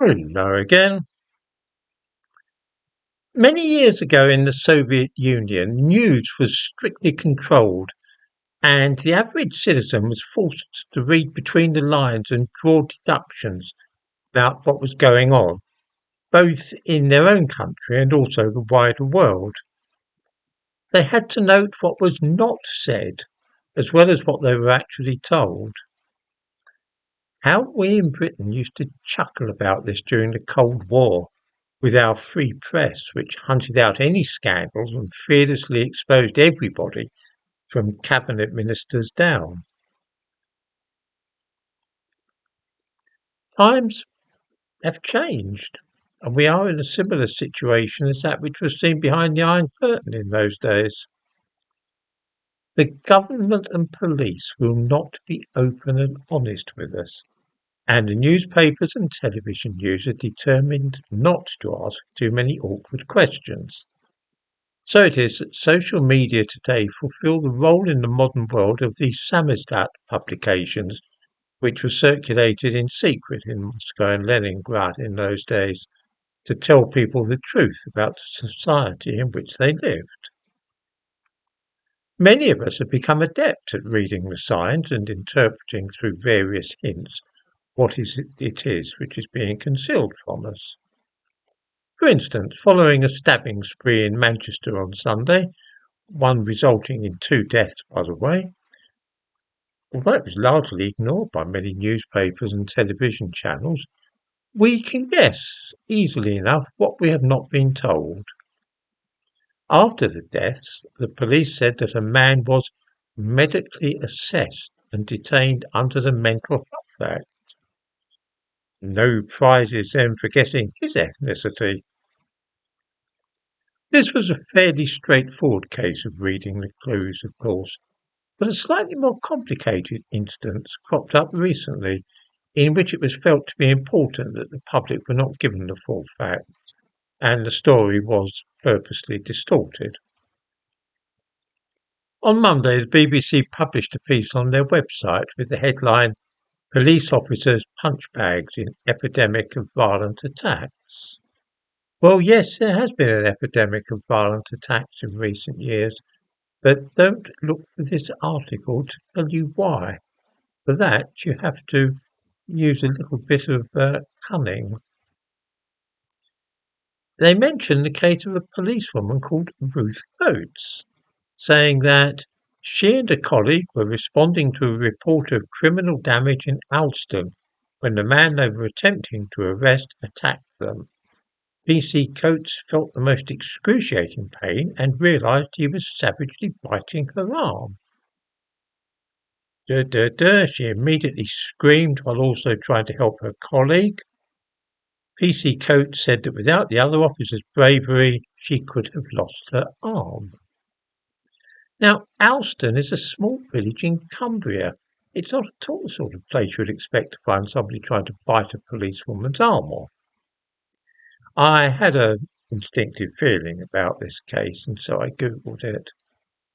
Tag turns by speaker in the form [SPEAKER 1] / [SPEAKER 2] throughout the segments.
[SPEAKER 1] Hello again. Many years ago in the Soviet Union, news was strictly controlled, and the average citizen was forced to read between the lines and draw deductions about what was going on, both in their own country and also the wider world. They had to note what was not said, as well as what they were actually told. How we in Britain used to chuckle about this during the Cold War, with our free press, which hunted out any scandals and fearlessly exposed everybody from cabinet ministers down. Times have changed, and we are in a similar situation as that which was seen behind the Iron Curtain in those days. The government and police will not be open and honest with us, and the newspapers and television news are determined not to ask too many awkward questions. So it is that social media today fulfil the role in the modern world of the samizdat publications, which were circulated in secret in Moscow and Leningrad in those days to tell people the truth about the society in which they lived. Many of us have become adept at reading the signs and interpreting through various hints what it is which is being concealed from us. For instance, following a stabbing spree in Manchester on Sunday, one resulting in 2 deaths, by the way, although it was largely ignored by many newspapers and television channels, we can guess easily enough what we have not been told. After the deaths, the police said that a man was medically assessed and detained under the Mental Health Act. No prizes then for guessing his ethnicity. This was a fairly straightforward case of reading the clues, of course, but a slightly more complicated instance cropped up recently in which it was felt to be important that the public were not given the full facts, and the story was purposely distorted. On Monday, the BBC published a piece on their website with the headline "Police Officers Punch Bags in Epidemic of Violent Attacks." Well, yes, there has been an epidemic of violent attacks in recent years, but don't look for this article to tell you why. For that, you have to use a little bit of cunning. They mention the case of a policewoman called Ruth Coates, saying that she and a colleague were responding to a report of criminal damage in Alston when the man they were attempting to arrest attacked them. PC Coates felt the most excruciating pain and realised he was savagely biting her arm. Duh, duh, duh, she immediately screamed while also trying to help her colleague. PC Coates said that without the other officer's bravery, she could have lost her arm. Now, Alston is a small village in Cumbria. It's not at all the sort of place you'd expect to find somebody trying to bite a policewoman's arm off. I had an instinctive feeling about this case, and so I googled it.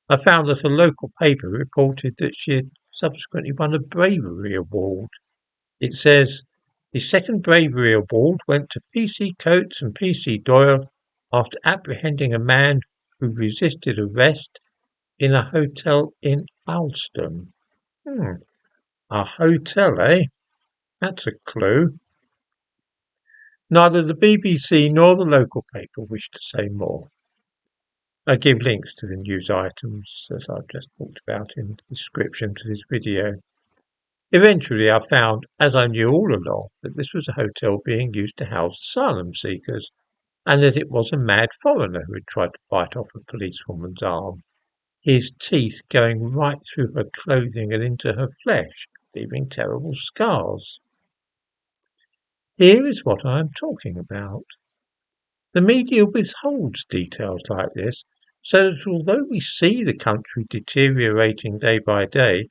[SPEAKER 1] I found that a local paper reported that she had subsequently won a bravery award. It says, the second bravery award went to PC Coates and PC Doyle after apprehending a man who resisted arrest in a hotel in Alston. A hotel, eh? That's a clue. Neither the BBC nor the local paper wished to say more. I give links to the news items that I've just talked about in the description to this video. Eventually I found, as I knew all along, that this was a hotel being used to house asylum seekers, and that it was a mad foreigner who had tried to bite off a policewoman's arm, his teeth going right through her clothing and into her flesh, leaving terrible scars. Here is what I am talking about. The media withholds details like this, so that although we see the country deteriorating day by day,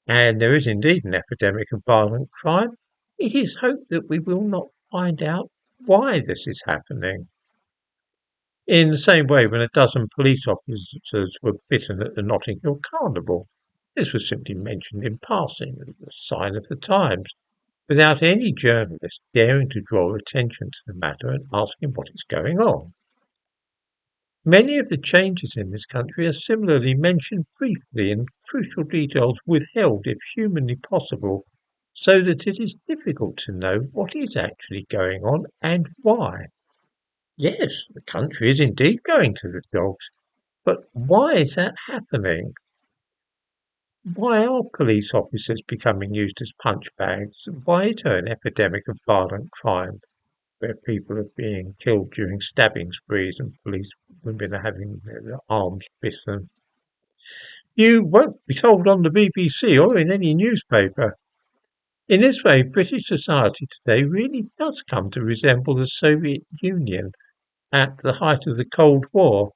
[SPEAKER 1] and there is indeed an epidemic of violent crime, it is hoped that we will not find out why this is happening. In the same way, when a dozen police officers were bitten at the Notting Hill Carnival, this was simply mentioned in passing as a sign of the times, without any journalist daring to draw attention to the matter and asking what is going on. Many of the changes in this country are similarly mentioned briefly and crucial details withheld if humanly possible, so that it is difficult to know what is actually going on and why. Yes, the country is indeed going to the dogs, but why is that happening? Why are police officers becoming used as punch bags? Why is there an epidemic of violent crime where people are being killed during stabbing sprees and police women are having their arms bitten? You won't be told on the BBC or in any newspaper. In this way, British society today really does come to resemble the Soviet Union at the height of the Cold War.